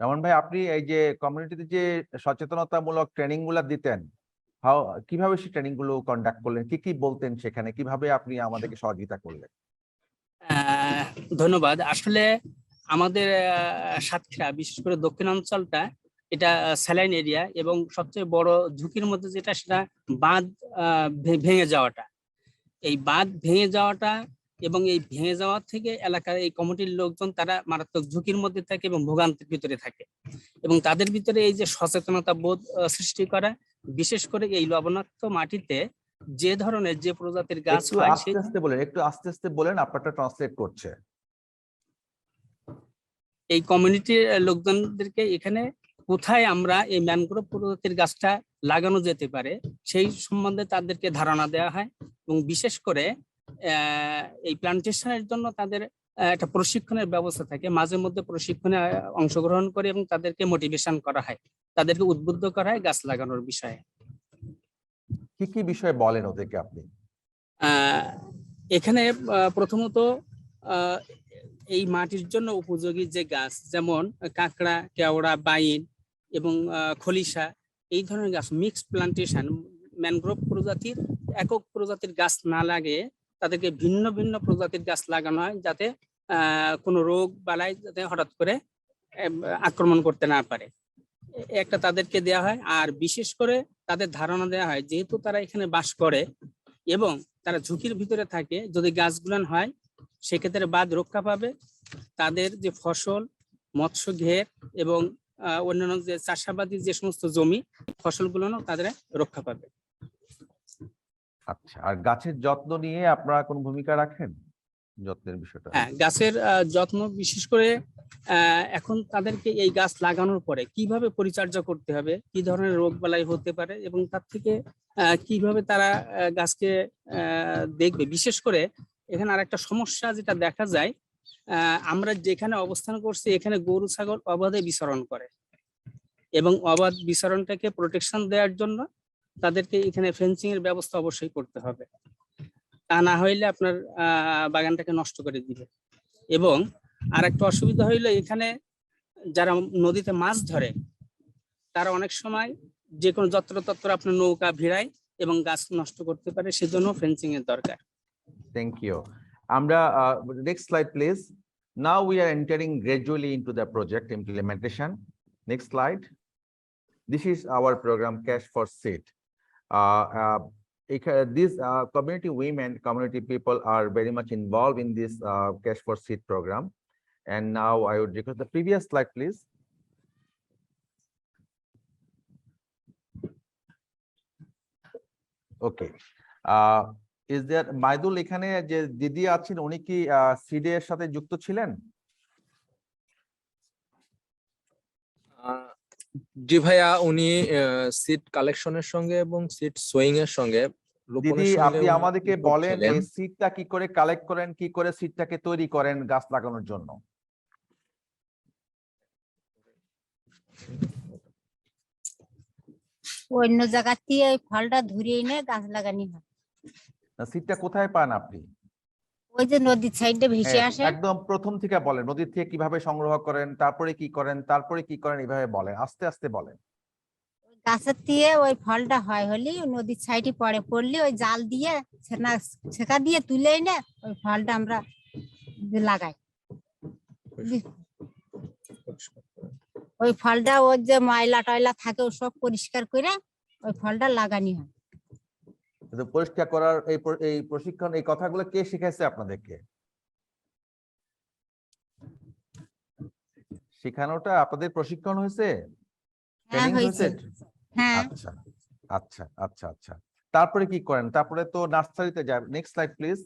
Rahman bhai, আপনি এই যে কমিউনিটিতে যে সচেতনতামূলক training গুলা দিতেন, কিভাবে সেই ট্রেনিং গুলো কন্ডাক্ট করলেন, কি কি বলতেন সেখানে, কিভাবে আপনি আমাদেরকে সহযোগিতা করলেন? ধন্যবাদ। আসলে আমাদের সাতক্ষীরা, বিশেষ করে দক্ষিণাঞ্চলটা, এটা স্যালাইন এরিয়া, এবং সবচেয়ে বড় ঝুঁকির মধ্যে যেটা, সেটা বাঁধ ভেঙে যাওয়াটা। এই বাঁধ ভেঙে যাওয়াটা এবং এই ভেঙে যাওয়ার থেকে এলাকার এই কমিটির লোকজন তারা মারাত্মক ঝুঁকির মধ্যে থাকে এবং ভোগান্তির ভিতরে থাকে, এবং তাদের ভিতরে এই যে সচেতনতা বোধ সৃষ্টি করা, বিশেষ করে এই লবণাক্ত মাটিতে যে ধরনের যে প্রজাতির গাছ হয়, একটু আস্তে আস্তে বলেন, আপনারটা ট্রান্সলেট করছে। এই কমিউনিটির লোকজনদেরকে এখানে কোথায় আমরা এই ম্যানগ্রোভ প্রজাতির গাছটা লাগানো যেতে পারে সেই সম্বন্ধে তাদেরকে ধারণা দেওয়া হয়, এবং বিশেষ করে এই প্লান্টেশনের জন্য তাদের একটা প্রশিক্ষণের ব্যবস্থা থাকে। মাঝে মধ্যে প্রশিক্ষণে অংশগ্রহণ করে এবং তাদেরকে মোটিভেশন করা হয়, তাদেরকে উদ্বুদ্ধ করা হয় গাছ লাগানোর বিষয়ে। কি কি বিষয়ে বলেন ওদেরকে আপনি? এখানে প্রথমত এই মাটির জন্য উপযোগী যে গাছ, যেমন কাঁকড়া, কেওড়া, বাইন এবং খলিশা, এই ধরনের গাছ মিক্সড প্লান্টেশন, ম্যানগ্রোভ প্রজাতির একক প্রজাতির গাছ না লাগে তাদেরকে ভিন্ন ভিন্ন প্রজাতির গাছ লাগানো হয়, যাতে কোনো রোগ বালাই যাতে হঠাৎ করে আক্রমণ করতে না পারে, একটা তাদেরকে দেওয়া হয়। আর বিশেষ করে তাদের ধারণা দেওয়া হয়, যেহেতু তারা এখানে বাস করে এবং তারা ঝুঁকির ভিতরে থাকে, যদি গাছগুলান হয় সেক্ষেত্রে বাদ রক্ষা পাবে, তাদের যে ফসল, মৎস্য ঘের এবং অন্যান্য যে চাষাবাদী যে সমস্ত জমি, ফসলগুলো তাদের রক্ষা পাবে। আচ্ছা, আর গাছের যত্ন নিয়ে আপনারা কোন ভূমিকা রাখেন? যত্নের বিষয়টা? হ্যাঁ, গাছের যত্ন বিশেষ করে এখন তাদেরকে এই গাছ লাগানোর পরে কিভাবে পরিচর্যা করতে হবে, কি ধরনের রোগ বালাই হতে পারে এবং তার থেকে কিভাবে তারা গাছকে দেখবে। বিশেষ করে এখানে আরেকটা সমস্যা যেটা দেখা যায়, আমরা যেখানে অবস্থান করছি এখানে গরু ছাগল অবাধে বিচরণ করে, এবং অবাধ বিচরণটাকে প্রোটেকশন দেওয়ার জন্য তাদেরকে এখানে ফেন্সিং এর ব্যবস্থা অবশ্যই করতে হবে, তা না হইলে আপনার বাগানটাকে নষ্ট করে দিবে। এবং আর একটা অসুবিধা হইলো, এখানে যারা নদীতে মাছ ধরে তারা অনেক সময় যে কোনো যত্রতত্র আপনার নৌকা ভিড়ায় এবং গাছ নষ্ট করতে পারে, সেজন্য ফেন্সিং এর দরকার। Thank you. Amra, next slide, please. Now we are entering gradually into the project implementation. Next slide. This is our program, Cash for Seed. These community women, community people are very much involved in this Cash for Seed program. And now I would request the previous slide, please. Okay. Is there Mydul এখানে যে দিদি আছেন, উনি কি সিডের সাথে যুক্ত ছিলেন? জি ভাইয়া, উনি সিড কালেকশনের সঙ্গে এবং সিড সোয়িং এর সঙ্গে, দিদি আপনি আমাদেরকে বলেন এই সিডটা কি করে কালেক্ট করেন, কি করে সিডটাকে তৈরি করেন গাছ লাগানোর জন্য? অন্য জায়গা থেকে ওই ফলটা ধরে এনে গাছ লাগানি হয়। সিডটা কোথায় পান আপনি? ওই যে নদীর সাইডে ভেসে আসে। একদম প্রথম থেকে বলেন, নদীর থেকে কিভাবে সংগ্রহ করেন, তারপরে কি করেন, তারপরে কি করেন, এইভাবে বলেন, আস্তে আস্তে বলেন। গাছের দিয়ে ওই ফলটা হয় হলে নদীর সাইডে পড়লে ওই জাল দিয়ে ছেঁকা দিয়ে তুলে এনে ওই ফলটা আমরা লাগাই। ওই ফলটা ওর যে ময়লা টয়লা থাকে ও সব পরিষ্কার করে ওই ফলটা লাগানি হয়। পরিষ্কার করার এই প্রশিক্ষণ, এই কথাগুলো কে শিখাইছে আপনাদেরকে? শেখানোটা আপনাদের প্রশিক্ষণ হয়েছে? ট্রেনিং হয়েছে? হ্যাঁ। আচ্ছা আচ্ছা আচ্ছা আচ্ছা। তারপরে কি করেন? তারপরে তো নার্সারিতে যায়। Next slide please.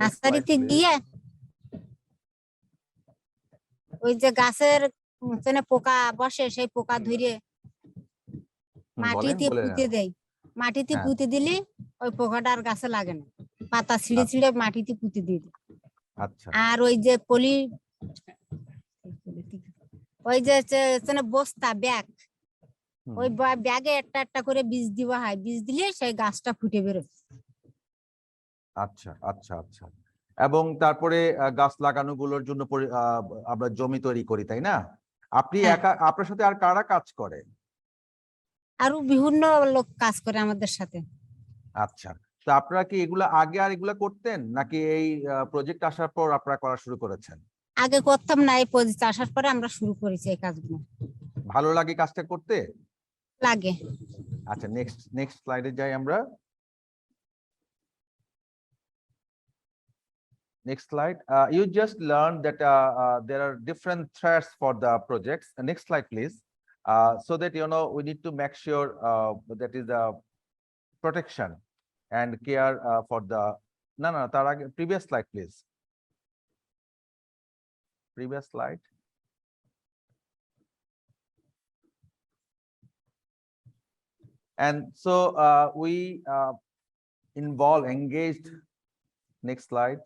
নার্সারিতে গিয়ে ওই যে গাছের পোকা বসে সেই পোকা ধরে মাটিতে পুঁতে দেয়। মাটিতে পুঁতে দিলে ওই পোকাটা আর গাছে লাগে না, পাতা ছিঁড়ে ছিঁড়ে মাটিতে পুঁতে দিয়ে দেয়। আচ্ছা। আর ওই যে ওই যে বস্তা ব্যাগ, ওই ব্যাগে একটা একটা করে বীজ দেওয়া হয়, বীজ দিলে সেই গাছটা ফুটে বেরোয়। আচ্ছা আচ্ছা আচ্ছা। এবং তারপরে গাছ লাগানো গুলোর জন্য আমরা জমি তৈরি করি, তাই না? আপনি একা, আপনার সাথে আর কারা কাজ করে? আরো বিভিন্ন লোক কাজ করে আমাদের সাথে। আচ্ছা, তো আপনারা কি এগুলা আগে আর এগুলা করতেন, নাকি এই প্রজেক্ট আসার পর আপনারা করা শুরু করেছেন? আগে করতাম না, এই প্রজেক্ট আসার পরে আমরা শুরু করেছি এই কাজগুলো। ভালো লাগে কাজটা করতে? লাগে। আচ্ছা, নেক্সট স্লাইডে যাই আমরা। Next slide. You just learned that there are different threats for the projects. Next slide, please. So that we need to make sure that is the protection and care for the. No, previous slide, please. Previous slide. And so we engaged. Next slide.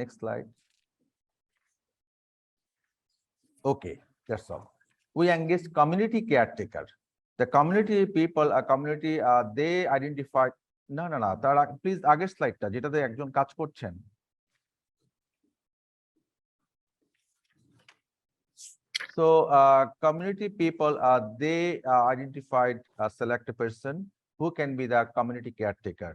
Next slide. Okay, that's all. We engaged community caretaker. The community people, a community, they identified. No. Please, আগের স্লাইডটা যেটাতে একজন কাজ করছেন। So community people, they identified a select person who can be the community caretaker.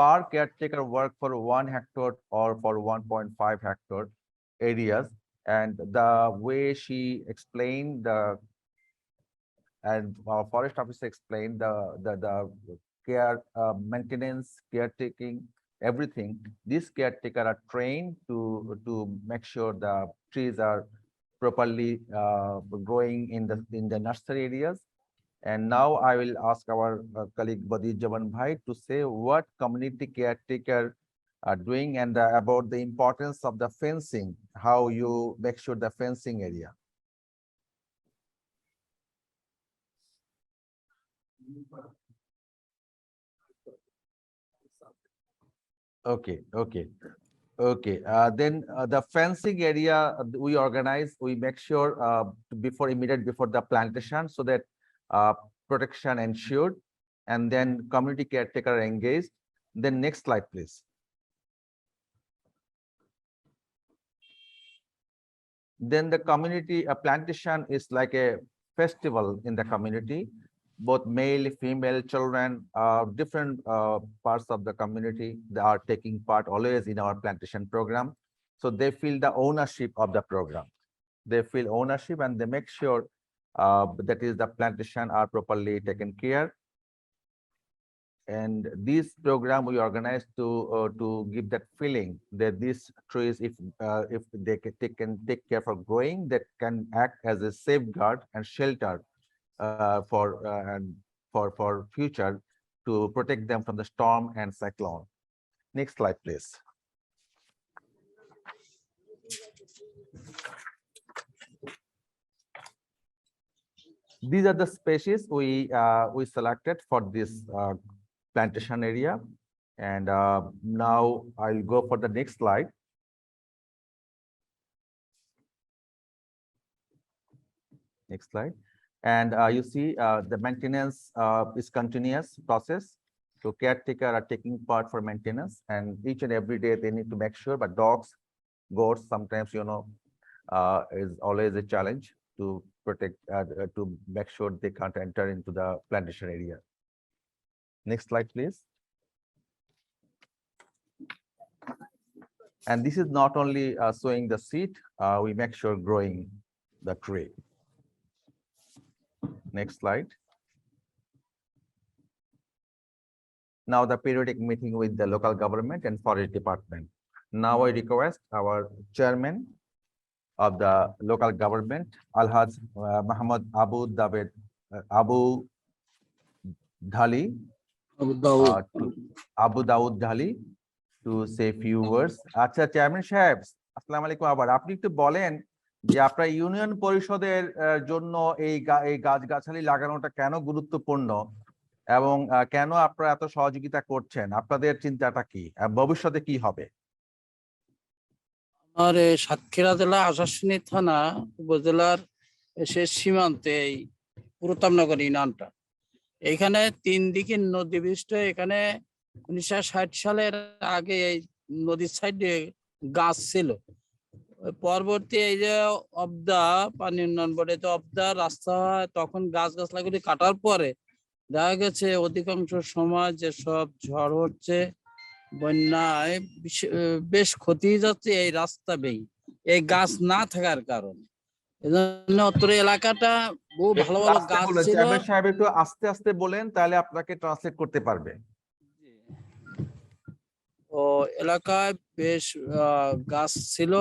Per caretaker work for 1 hectare or for 1.5 hectare areas, and the way she explained and our forest officer explained the care, maintenance, caretaking, everything. These caretaker are trained to make sure the trees are properly growing in the nursery areas. And now I will ask our colleague Badijaman Bhai to say what community caretaker are doing and about the importance of the fencing, how you make sure the fencing area. Okay. Then the fencing area we organize, we make sure immediate before the plantation, so that protection ensured, and then community caretaker engaged. Then next slide, please. Then the community plantation is like a festival in the community. Both male, female, children, different parts of the community, they are taking part always in our plantation program. So they feel the ownership of the program. They feel ownership, and they make sure that is the plantation are properly taken care. And this program we organize to give that feeling that these trees, if they can take care for growing, that can act as a safeguard and shelter for future, to protect them from the storm and cyclone. Next slide, please. These are the species we selected for this plantation area, and now I'll go for the next slide. Next slide. And you see the maintenance is continuous process. So caretaker are taking part for maintenance, and each and every day they need to make sure. But dogs, goats, sometimes is always a challenge to protect, to make sure they can't enter into the plantation area. Next slide, please. And this is not only sowing the seed, we make sure growing the tree. Next slide. Now the periodic meeting with the local government and forest department. Now I request our chairman of the local government, Alhaj Muhammad Abu Dhali, Abu Daud Dhali, to say few words. আচ্ছা chairman সাহেব, আসসালামু আলাইকুম। আবার আপনি একটু বলেন যে আপনার ইউনিয়ন পরিষদের জন্য এই গাছগাছালি লাগানোটা কেন গুরুত্বপূর্ণ এবং কেন আপনারা এত সহযোগিতা করছেন, আপনাদের চিন্তাটা কি, ভবিষ্যতে কি হবে? আমার সাতক্ষীরা জেলা আশাশুনি থানা উপজেলার শেষ সীমান্তে এই প্রতাপনগর ইউনিয়নটা, এখানে 3 দিকে নদী বিশিষ্ট। এখানে 1960 সালের আগে এই নদীর সাইডে গাছ ছিল। পরবর্তী এই যে অবদা পানি উন্নয়ন বোর্ডে তো অবদা রাস্তা হয়, তখন গাছগুলি কাটার পরে দেখা গেছে অধিকাংশ সময় যে সব ঝড় হচ্ছে, বন্যায় বেশ ক্ষতি যাচ্ছে এই রাস্তা বেয়ে, এই গাছ না থাকার কারণে। এজন্য অত্র এলাকাটা বহু ভালো ভালো গাছ ছিল। চেয়ারম্যান সাহেব একটু আস্তে আস্তে বলেন, তাহলে আপনাকে ট্রান্সলেট করতে পারবে। ও এলাকায় বেশ গাছ ছিল,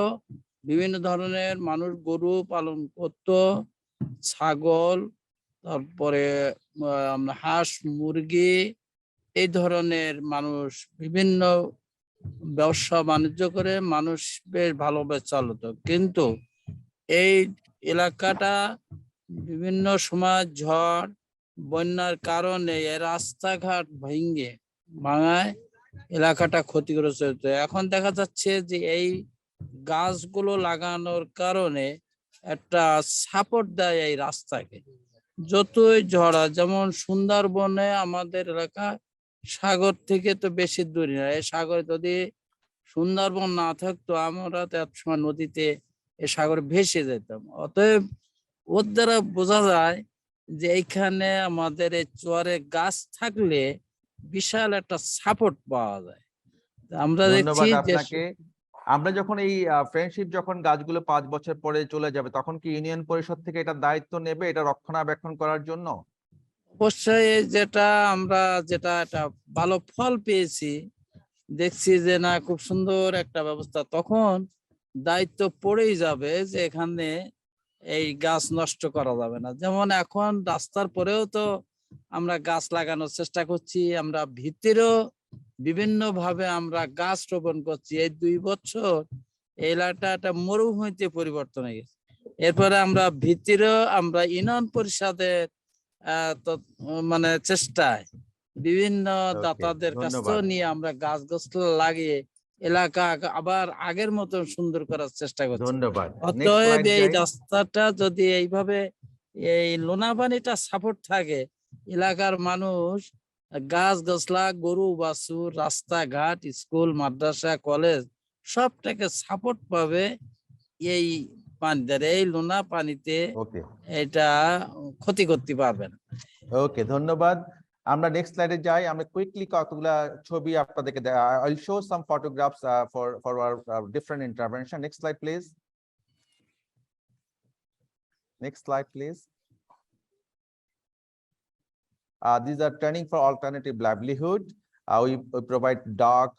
বিভিন্ন ধরনের মানুষ গরু পালন করত, ছাগল, তারপরে হাঁস মুরগি, এই ধরনের মানুষ বিভিন্ন ব্যবসা বাণিজ্য করে মানুষ বেশ ভালোভাবে চালাতো। কিন্তু এই এলাকাটা বিভিন্ন সময় ঝড় বন্যার কারণে রাস্তাঘাট ভাঙায় এলাকাটা ক্ষতিগ্রস্ত হতো। এখন দেখা যাচ্ছে যে এই গাছগুলো লাগানোর কারণে একটা সাপোর্ট দেয় এই রাস্তাকে। যতই ঝড়া, যেমন সুন্দরবনে আমাদের এলাকা সাগর থেকে তো বেশি দূরে না, এই সাগরে যদি সুন্দরবন না থাকতো আমরা তো এক সময় নদীতে এই সাগরে ভেসে যেতাম। অতএব ওর দ্বারা বোঝা যায় যে এইখানে আমাদের এই চরে গাছ থাকলে বিশাল একটা সাপোর্ট পাওয়া যায়। আমরা দেখছি আপনাকে। আমরা যখন এই ফ্রেন্ডশিপ যখন গাছগুলো 5 বছর পরে চলে যাবে, তখন কি ইউনিয়ন পরিষদ থেকে এটা দায়িত্ব নেবে এটা রক্ষণাবেক্ষণ করার জন্য? অবশ্যই আমরা যেটা একটা ভালো ফল পেয়েছি, দেখছি যে না খুব সুন্দর একটা ব্যবস্থা, তখন দায়িত্ব পড়েই যাবে যে এখানে এই গাছ নষ্ট করা যাবে না। যেমন এখন রাস্তার পরেও তো আমরা গাছ লাগানোর চেষ্টা করছি, আমরা ভিতরেও বিভিন্ন ভাবে আমরা গাছ রোপণ করছি। এই 2 বছর এই এলাকাটা একটা মরুভূমিতে পরিবর্তন হয়ে গেছে। এরপরে আমরা ভিতরেও আমরা ইউনিয়ন পরিষদের মানে চেষ্টায় বিভিন্ন দাতাদের কাছ থেকে নিয়ে আমরা গাছ লাগিয়ে এলাকা আবার আগের মতো সুন্দর করার চেষ্টা করছি। ধন্যবাদ। অতএব এই রাস্তাটা যদি এইভাবে এই লোনা পানিটা সাপোর্ট থাকে, এলাকার মানুষ গাছগাছলা, গরু বাছুর, রাস্তাঘাট, স্কুল, মাদ্রাসা, কলেজ সবটাকে সাপোর্ট পাবে এই পানি দ্বারা। এই লোনা পানিতে এটা ক্ষতি করতে পারবে না। ওকে, ধন্যবাদ। আমরা নেক্সট স্লাইডে যাই। আমরা কুইকলি কতগুলা ছবি আপনাদেরকে I will show some photographs for our different intervention. Next slide please. Next slide, please. These are turning for alternative livelihood. We provide dog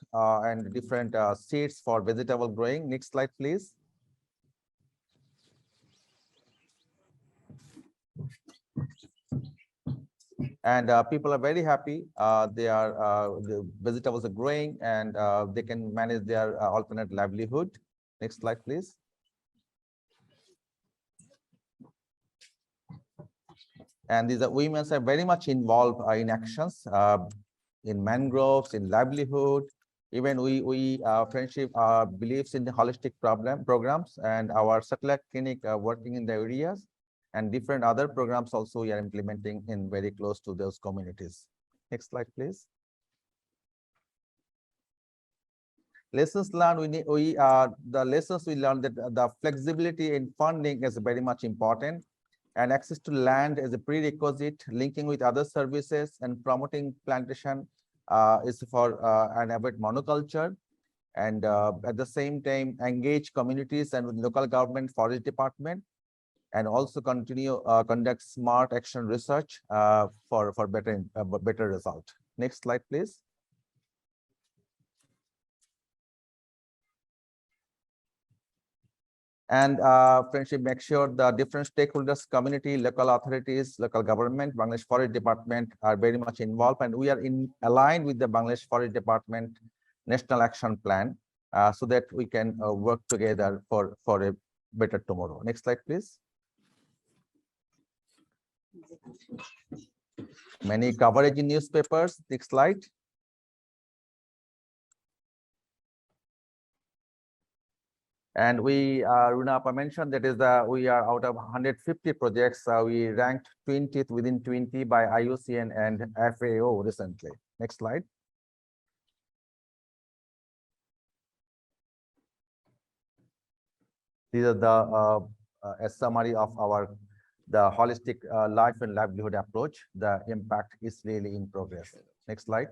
and different seeds for vegetable growing. Next slide, please. And people are very happy. The vegetables are growing and they can manage their alternate livelihood. Next slide, please. And these women are very much involved in actions in mangroves, in livelihood. Even we friendship believes in the holistic programs, and our satellite clinic working in the areas, and different other programs also we are implementing in very close to those communities. Next slide, please. Lessons learned. The lessons we learned that the flexibility in funding is very much important. And access to land is a prerequisite. Linking with other services and promoting plantation is for and avoid monoculture. And at the same time, engage communities and with local government, forest department, and also continue conduct smart action research for better result. Next slide, please. And friendship make sure the different stakeholders, community, local authorities, local government, Bangladesh Forest Department are very much involved, and we are aligned with the Bangladesh Forest Department National Action Plan so that we can work together for a better tomorrow. Next slide, please. Many coverage in newspapers. Next slide. And we, Runapa mentioned that is we are out of 150 projects. We ranked 20th within 20 by IUCN and FAO recently. Next slide. These are the a summary of the holistic life and livelihood approach. The impact is really in progress. Next slide.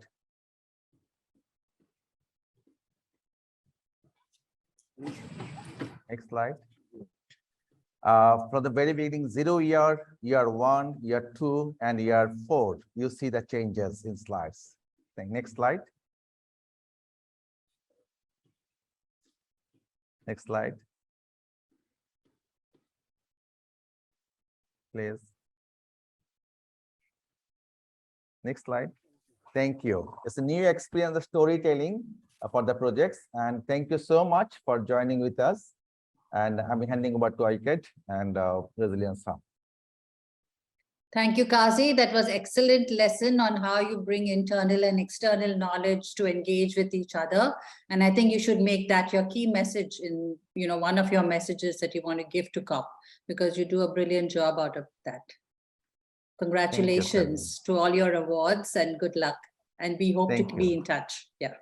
Next slide. From the very beginning, 0 year, year 1, year 2, and year 4, you see the changes in slides. Next slide. Next slide. Please. Next slide. Thank you. It's a new experience of storytelling for the projects, and thank you so much for joining with us. And I'm handing over to Hoque and Resilience Hub. Thank you, Kazi. That was excellent lesson on how you bring internal and external knowledge to engage with each other. And I think you should make that your key message in, one of your messages that you want to give to COP, because you do a brilliant job out of that. Congratulations to all your awards and good luck. And we hope to be in touch. Yeah.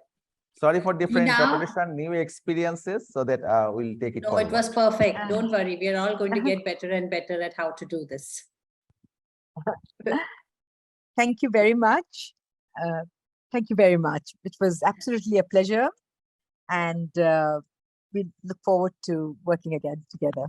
Sorry for different interpretation, new experiences, so that we'll take it forward. It was perfect. Don't worry. We are all going to get better and better at how to do this. Thank you very much. Thank you very much. It was absolutely a pleasure. And we look forward to working again together.